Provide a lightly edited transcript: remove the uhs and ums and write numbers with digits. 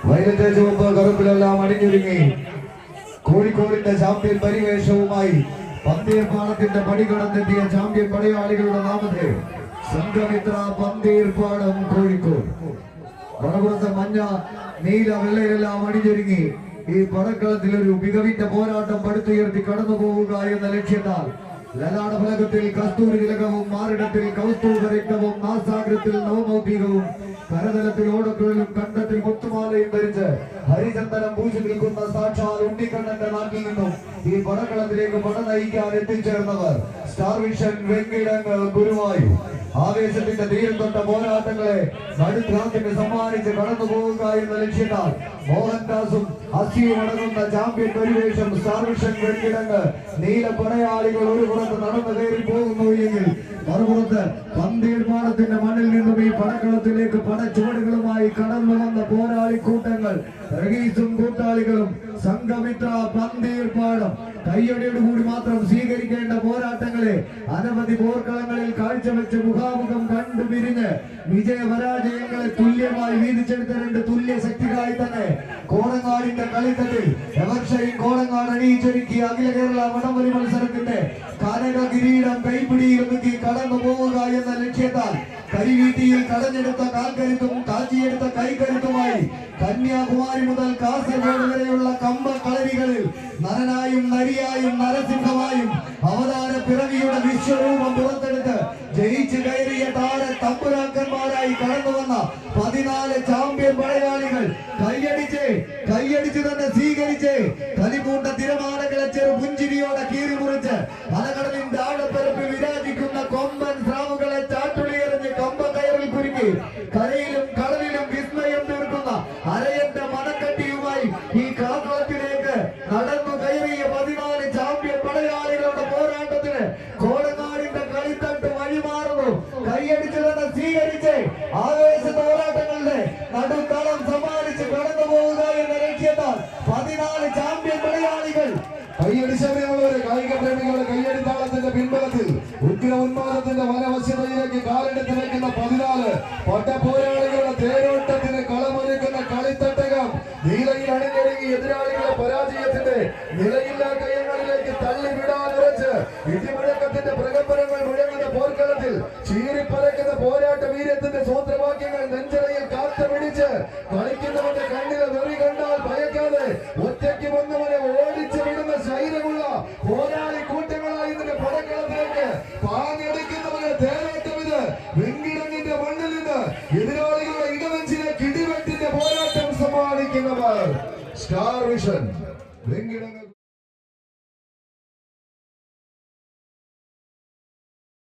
Violet ചുവപ്പ് കറുപ്പിലെല്ലാം അണിഞ്ഞൊരുങ്ങി കോഴിക്കോടിന്റെ ചാമ്പ്യൻ പരിവേഷവുമായി പന്തീർപ്പാടത്തിന്റെ പടി കടന്നെത്തിയ ചാമ്പ്യൻ പടയാളികളുടെ നാമത്തെ സംഘമിത്ര പന്തീർപ്പാടം കോഴിക്കോട്. വടപുറത്തെ മഞ്ഞ നീല വെള്ളയിലെല്ലാം അണിഞ്ഞൊരുങ്ങി ഈ പടക്കളത്തിൽ ഒരു മികവിന്റെ പോരാട്ടം പടുത്തുയർത്തി കടന്നു പോവുക എന്ന ലക്ഷ്യത്താൽ ലലാട ഫലകത്തിൽ കസ്തൂരി തിലകവും മാറിടത്തിൽ കൗസ്തുഭ രക്തവും നാസാഗ്രത്തിൽ നവമൗതികവും കരതലത്തിൽ ഓടക്കുഴലും കണ്ടത്തിൽ മുത്തുമാലയും ധരിച്ച് ഹരിചന്ദനം പൂജ നിൽക്കുന്ന സാക്ഷാൽ ഉണ്ണിക്കണ്ണന്റെ നാട്ടിൽ നിന്നും ഈ പടക്കളത്തിലേക്ക് പട നയിക്കാൻ എത്തിച്ചേർന്നവർ സ്റ്റാർ വിഷൻ വെങ്കിടങ്ങൾ ഗുരുവായൂർ. ആവേശത്തിന്റെ തീരം തൊട്ട പോരാട്ടങ്ങളെ നടുക്രാന്തിന് സമ്മാനിച്ച് കടന്നു പോവുക എന്ന ലക്ഷ്യത്താൽ മോഹൻദാസും അസിയും അടങ്ങുന്ന ചാമ്പ്യൻ പരിവേഷം സ്റ്റാർ വിഷൻ വെങ്കിടങ്ങൾ നീല പടയാളികൾ ഒരു പുറത്ത് നടന്നു കയറി പോകുന്നു എങ്കിൽ മറുപുറത്ത് പന്തീർപ്പാടത്തിന്റെ മണ്ണിൽ നിന്നും ഈ പടക്കളത്തിലേക്ക് പടച്ചുവടുകളുമായി കടന്നു വന്ന പോരാളി കൂട്ടങ്ങൾ റഹീസും കൂട്ടാളികളും സംഘമിത്ര പന്തീർപ്പാടം കയ്യടിയോടുകൂടി മാത്രം സ്വീകരിക്കേണ്ട പോരാട്ടങ്ങളെ അനവധി പോർക്കളങ്ങളിൽ കാഴ്ചവെച്ച് മുഖാമുഖം കണ്ടുപിരിഞ്ഞ് വിജയപരാജയങ്ങളെ തുല്യമായി വീതിച്ചെടുത്ത രണ്ട് തുല്യ ശക്തികളായി തന്നെ കോടങ്ങാടിന്റെ കളിത്തട്ടിൽ എവർഷയും കോടങ്ങാട് അണിയിച്ചൊരുക്കി അഖില കേരള വടംവലി മത്സരത്തിന്റെ കനക കിരീടം കൈപ്പിടിയിൽ ഒതുക്കി കടന്നു പോവുക എന്ന ലക്ഷ്യത്താൽ കരിവീട്ടിയിൽ കടഞ്ഞെടുത്ത കാൽക്കരുത്തും കാച്ചിയെടുത്ത കൈക്കരുത്തുമായി കന്യാകുമാരി മുതൽ കാസർഗോഡ് വരെയുള്ള കമ്പ കളരികളിൽ നരനായും നരിയായും നരസിംഹമായും അവതാര പിറവിയുടെ വിശ്വരൂപം പുറത്തെടുത്ത് ജയിച്ചു കയറിയ താര തമ്പുരാക്കന്മാരായി കടന്നു വന്ന 14 ചാമ്പ്യൻ പടയാളികൾ കൈയടിച്ച് തന്നെ സ്വീകരിച്ച് കലിപൂണ്ട തിരമാലകളെ ചെറു പുഞ്ചിരിയോടെ കീറിമുറിച്ച് അലകടലിന്റെ ആഴപ്പരപ്പിൽ വിരാജിക്കുന്ന കൊമ്പൻ സ്രാവുകളെ ചാട്ടുളിയെറിഞ്ഞ് കമ്പ കയറിൽ കുരുങ്ങി കരയിലും കടലിലും വിസ്മയം തീർക്കുന്ന അരയന്റെ മണക്കട്ടിയുമായി ഈ കളത്തിലേക്ക് നടന്നു കയറിയ 14 ചാമ്പ്യൻ പടയാളികളുടെ പോരാട്ടത്തിന് കോടങ്ങാടിന്റെ കളിത്തട്ട് വഴിമാറുന്നു. കൈയടിച്ചു തന്നെ സ്വീകരിച്ച് ആവേശ പോരാട്ടങ്ങളുടെ നടുത്തളം സമ്മാനിച്ച് കടന്നു പോവുക എന്ന ലക്ഷ്യത്താൽ 14 ചാമ്പ്യൻ പടയാളികൾ കൈയടിച്ചവരെയുള്ളവരെ കായിക പ്രേമികളുടെ കൈയടിത്താളത്തിന്റെ പിൻബലത്തിൽ ഉഗ്ര ഉന്മാദത്തിന്റെ വനവശ്യതയിലേക്ക് കാലെടുത്ത് വയ്ക്കുന്ന 14 പട്ടപ്പോരാളികളുടെ തേരോട്ടത്തിന് കളമൊരുക്കുന്ന കളിത്തട്ടകം നീലയിൽ അണിഞ്ഞൊരുങ്ങി എതിരാളികളുടെ പരാജയത്തിന്റെ നിലയില്ലാ കയങ്ങളിലേക്ക് തള്ളിവിടാൻ ഉറച്ച് ഇടിമുഴക്കത്തിന്റെ പ്രകമ്പനങ്ങൾ മുഴങ്ങുന്ന പോർക്കളത്തിൽ ചീറിപ്പറക്കുന്ന പോരാട്ട വീര്യത്തിന്റെ സൂത്രവാക്യങ്ങൾ നെഞ്ചറയിൽ കാത്തു പിടിച്ച് കളിക്കുന്നവന്റെ കണ്ണിലെ വെറി കണ്ടാൽ ഭയക്കാതെ ഒറ്റയ്ക്ക് വന്നവനെ ഓടിച്ചു വിടുന്ന ശൈലമുള്ള പോരാളി കൂട്ടങ്ങളായി ഇതിന്റെ പടക്കളത്തിലേക്ക് പാഞ്ഞെടുക്കുന്നവരെ തേരോട്ടം ഇത് വെങ്കിടങ്ങിന്റെ മണ്ണിൽ നിന്ന് എതിരാളികളുടെ ഇടവെച്ചിലെ കിടിവെട്ടിന്റെ പോരാട്ടം സമ്മാനിക്കുന്നവർ സ്റ്റാർ വിഷൻ വെങ്കിടങ്ങൾ.